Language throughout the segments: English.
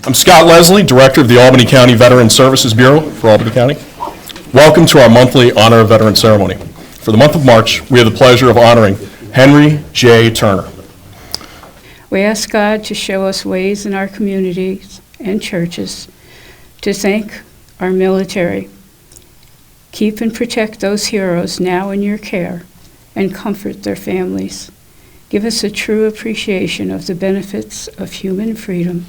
I'm Scott Leslie, Director of the Albany County Veteran Services Bureau for Albany County. Welcome to our monthly Honor of Veteran ceremony. For the month of March, we have the pleasure of honoring Henry J. Turner. We ask God to show us ways in our communities and churches to thank our military. Keep and protect those heroes now in your care and comfort their families. Give us a true appreciation of the benefits of human freedom,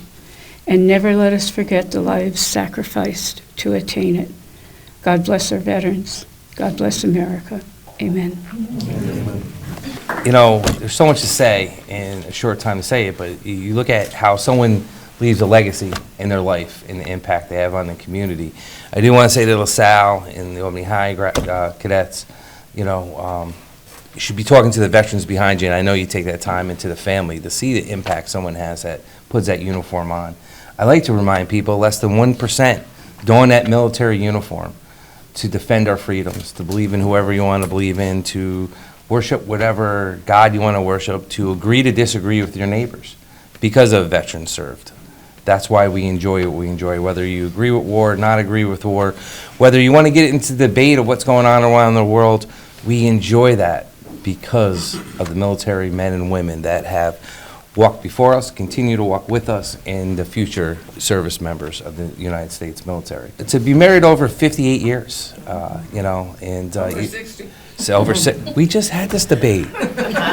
and never let us forget the lives sacrificed to attain it. God bless our veterans. God bless America. Amen. You know, there's so much to say in a short time to say it, but you look at how someone leaves a legacy in their life and the impact they have on the community. I do want to say to LaSalle and the Albany High cadets, you know, you should be talking to the veterans behind you, and I know you take that time into the family to see the impact someone has that puts that uniform on. I like to remind people less than 1% don that military uniform to defend our freedoms, to believe in whoever you want to believe in, to worship whatever God you want to worship, to agree to disagree with your neighbors because of veterans served. That's why we enjoy what we enjoy, whether you agree with war, not agree with war, whether you want to get into the debate of what's going on around the world, we enjoy that because of the military men and women that have walked before us, continue to walk with us, and the future service members of the United States military. To be married over 58 years, you know, and Over 60. so over we just had this debate.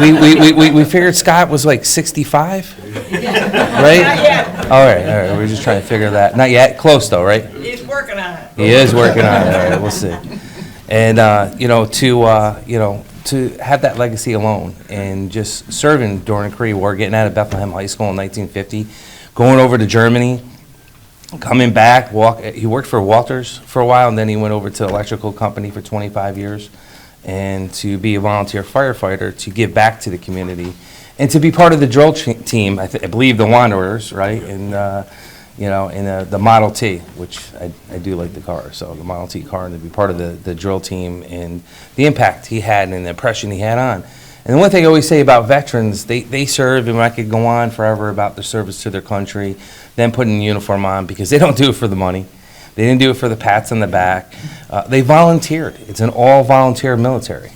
We figured Scott was like 65, right? Not yet. All right, we're just trying to figure that. Not yet, close though, right? He's working on it. He is working on it. All right, we'll see. And you know, to have that legacy alone and just serving during the Korean War, getting out of Bethlehem High School in 1950, going over to Germany, coming back. He worked for Walters for a while, and then he went over to the electrical company for 25 years, and to be a volunteer firefighter, to give back to the community, and to be part of the drill team. I believe the Wanderers, right? And you know, in the Model T, which I do like the car, so the Model T car, and to be part of the drill team and the impact he had and the impression he had on. And the one thing I always say about veterans, they serve, and I could go on forever about their service to their country, them putting the uniform on, because they don't do it for the money. They didn't do it for the pats on the back. They volunteered. It's an all-volunteer military,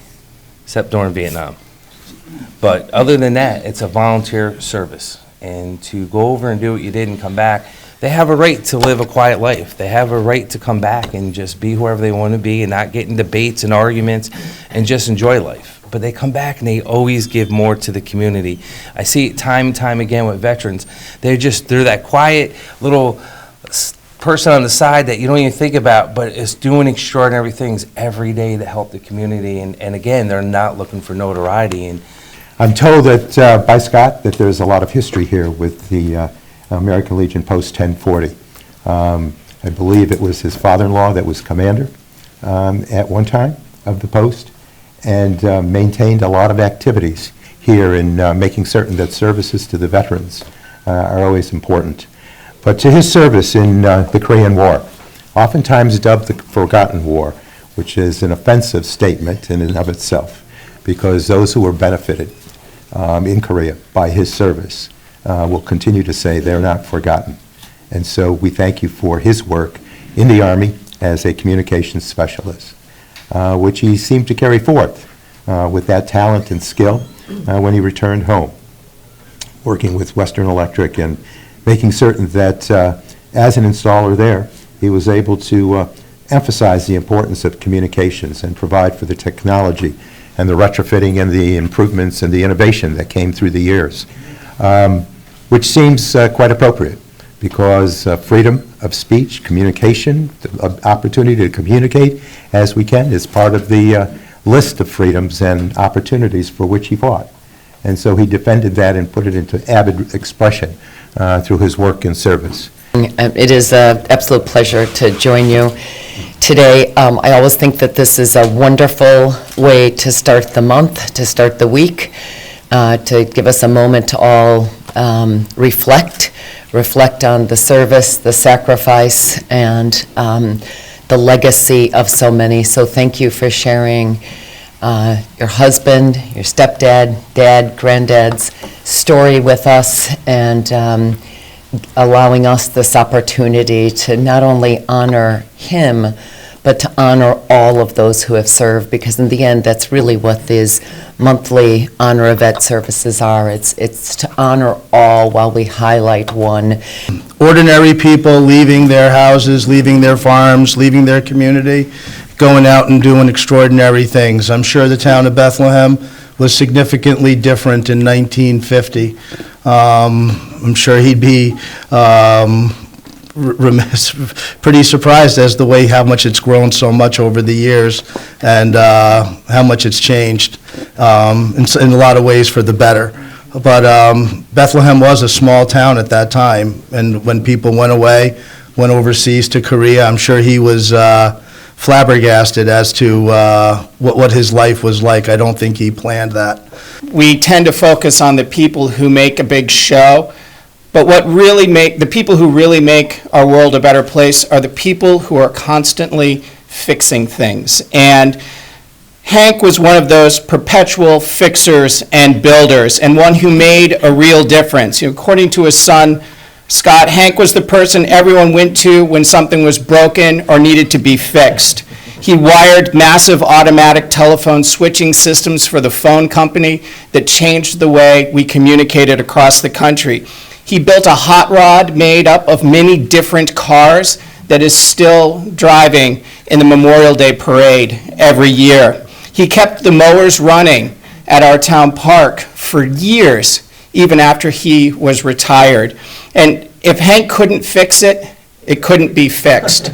except during Vietnam. But other than that, it's a volunteer service. And to go over and do what you did and come back, they have a right to live a quiet life. They have a right to come back and just be whoever they want to be and not get in debates and arguments and just enjoy life. But they come back and they always give more to the community. I see it time and time again with veterans. They're that quiet little person on the side that you don't even think about, but is doing extraordinary things every day to help the community. And again, they're not looking for notoriety. And I'm told that by Scott that there's a lot of history here with the American Legion Post 1040. I believe it was his father-in-law that was commander at one time of the post, and maintained a lot of activities here in making certain that services to the veterans are always important. But to his service in the Korean War, oftentimes dubbed the Forgotten War, which is an offensive statement in and of itself, because those who were benefited in Korea by his service will continue to say they're not forgotten. And so we thank you for his work in the Army as a communications specialist, which he seemed to carry forth with that talent and skill when he returned home, working with Western Electric and making certain that as an installer there, he was able to emphasize the importance of communications and provide for the technology and the retrofitting and the improvements and the innovation that came through the years. Which seems quite appropriate, because freedom of speech, communication, the opportunity to communicate as we can is part of the list of freedoms and opportunities for which he fought. And so he defended that and put it into avid expression through his work and service. It is an absolute pleasure to join you today. I always think that this is a wonderful way to start the month, to start the week, to give us a moment to all reflect on the service, the sacrifice, and the legacy of so many. So thank you for sharing your husband, your stepdad, dad, granddad's story with us, and allowing us this opportunity to not only honor him, but to honor all of those who have served, because in the end, that's really what these monthly Honor a Vet services are. It's to honor all while we highlight one. Ordinary people leaving their houses, leaving their farms, leaving their community, going out and doing extraordinary things. I'm sure the town of Bethlehem was significantly different in 1950. I'm sure he'd be pretty surprised as the way how much it's grown so much over the years and how much it's changed in a lot of ways for the better. But Bethlehem was a small town at that time, and when people went away, went overseas to Korea, I'm sure he was flabbergasted as to what his life was like. I don't think he planned that. We tend to focus on the people who make a big show, but the people who really make our world a better place are the people who are constantly fixing things. And Hank was one of those perpetual fixers and builders, and one who made a real difference. According to his son, Scott, Hank was the person everyone went to when something was broken or needed to be fixed. He wired massive automatic telephone switching systems for the phone company that changed the way we communicated across the country. He built a hot rod made up of many different cars that is still driving in the Memorial Day parade every year. He kept the mowers running at our town park for years, even after he was retired. And if Hank couldn't fix it, it couldn't be fixed.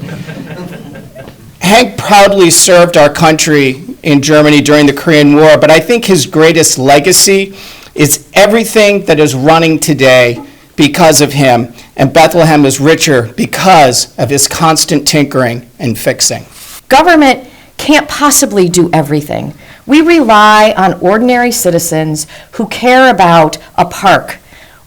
Hank proudly served our country in Germany during the Korean War, but I think his greatest legacy is everything that is running today because of him, and Bethlehem is richer because of his constant tinkering and fixing. Government can't possibly do everything. We rely on ordinary citizens who care about a park,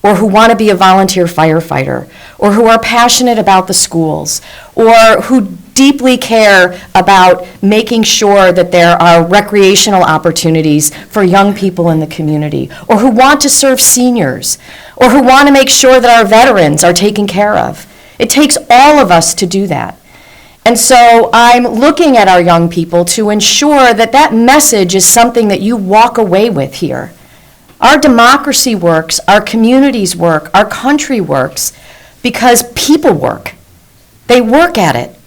or who want to be a volunteer firefighter, or who are passionate about the schools, or who deeply care about making sure that there are recreational opportunities for young people in the community, or who want to serve seniors, or who want to make sure that our veterans are taken care of. It takes all of us to do that. And so I'm looking at our young people to ensure that that message is something that you walk away with here. Our democracy works, our communities work, our country works because people work. They work at it.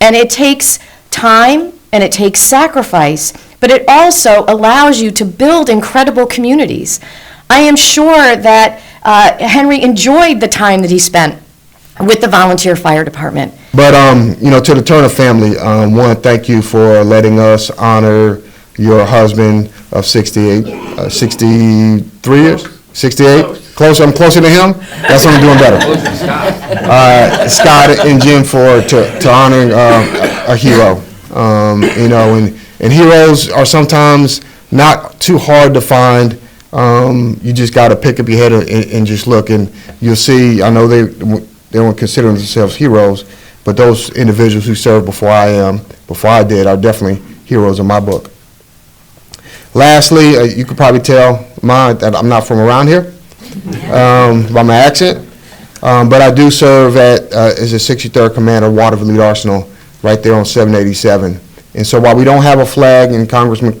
And it takes time and it takes sacrifice, but it also allows you to build incredible communities. I am sure that Henry enjoyed the time that he spent with the volunteer fire department. But, to the Turner family, one, thank you for letting us honor your husband of 63 years? 68? Close, I'm closer to him? That's what I'm doing better. Scott and Jim to honoring a hero. And heroes are sometimes not too hard to find. You just got to pick up your head and just look, and you'll see. I know they don't consider themselves heroes, but those individuals who served before I did, are definitely heroes in my book. Lastly, you could probably tell that I'm not from around here by my accent, but I do serve as a 63rd Commander, Waterville Lead Arsenal, right there on 787. And so while we don't have a flag, and Congressman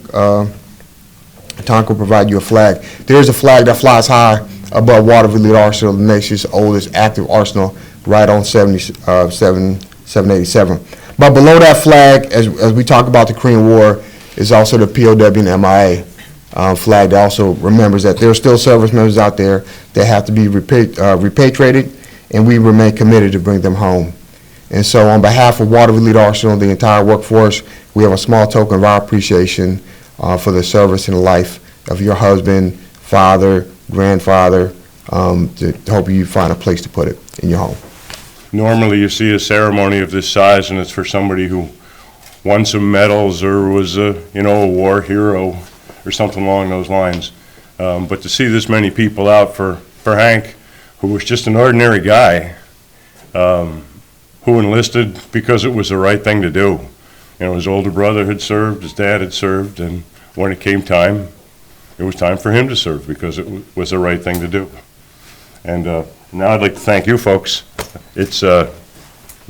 Tonk will provide you a flag, there's a flag that flies high above Waterville Lead Arsenal, the nation's oldest active arsenal, right on 787. But below that flag, as we talk about the Korean War, is also the POW and MIA flag that also remembers that there are still service members out there that have to be repatriated, and we remain committed to bring them home. And so on behalf of Waterville Lead Arsenal and the entire workforce, we have a small token of our appreciation for the service and life of your husband, father, grandfather, to hope you find a place to put it in your home. Normally you see a ceremony of this size and it's for somebody who won some medals or was a war hero or something along those lines. But to see this many people out for Hank, who was just an ordinary guy, who enlisted because it was the right thing to do. His older brother had served, his dad had served, and when it came time, it was time for him to serve because it was the right thing to do. And Now I'd like to thank you folks. It's, you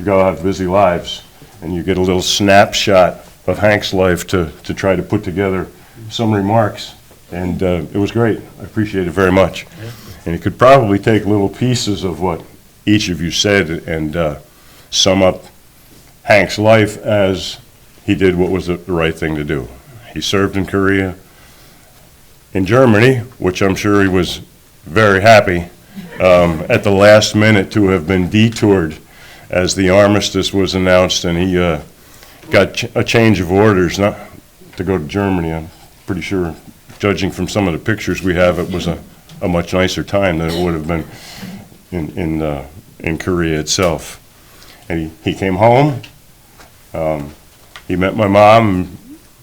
all have busy lives, and you get a little snapshot of Hank's life to try to put together some remarks, and it was great. I appreciate it very much. And you could probably take little pieces of what each of you said and sum up Hank's life as he did what was the right thing to do. He served in Korea, in Germany, which I'm sure he was very happy at the last minute to have been detoured as the armistice was announced, and he got a change of orders not to go to Germany. I'm pretty sure, judging from some of the pictures we have, it was a much nicer time than it would have been in Korea itself. And he came home. He met my mom,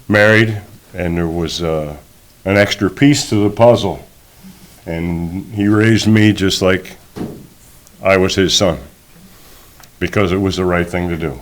married, and there was an extra piece to the puzzle. And he raised me just like I was his son, because it was the right thing to do.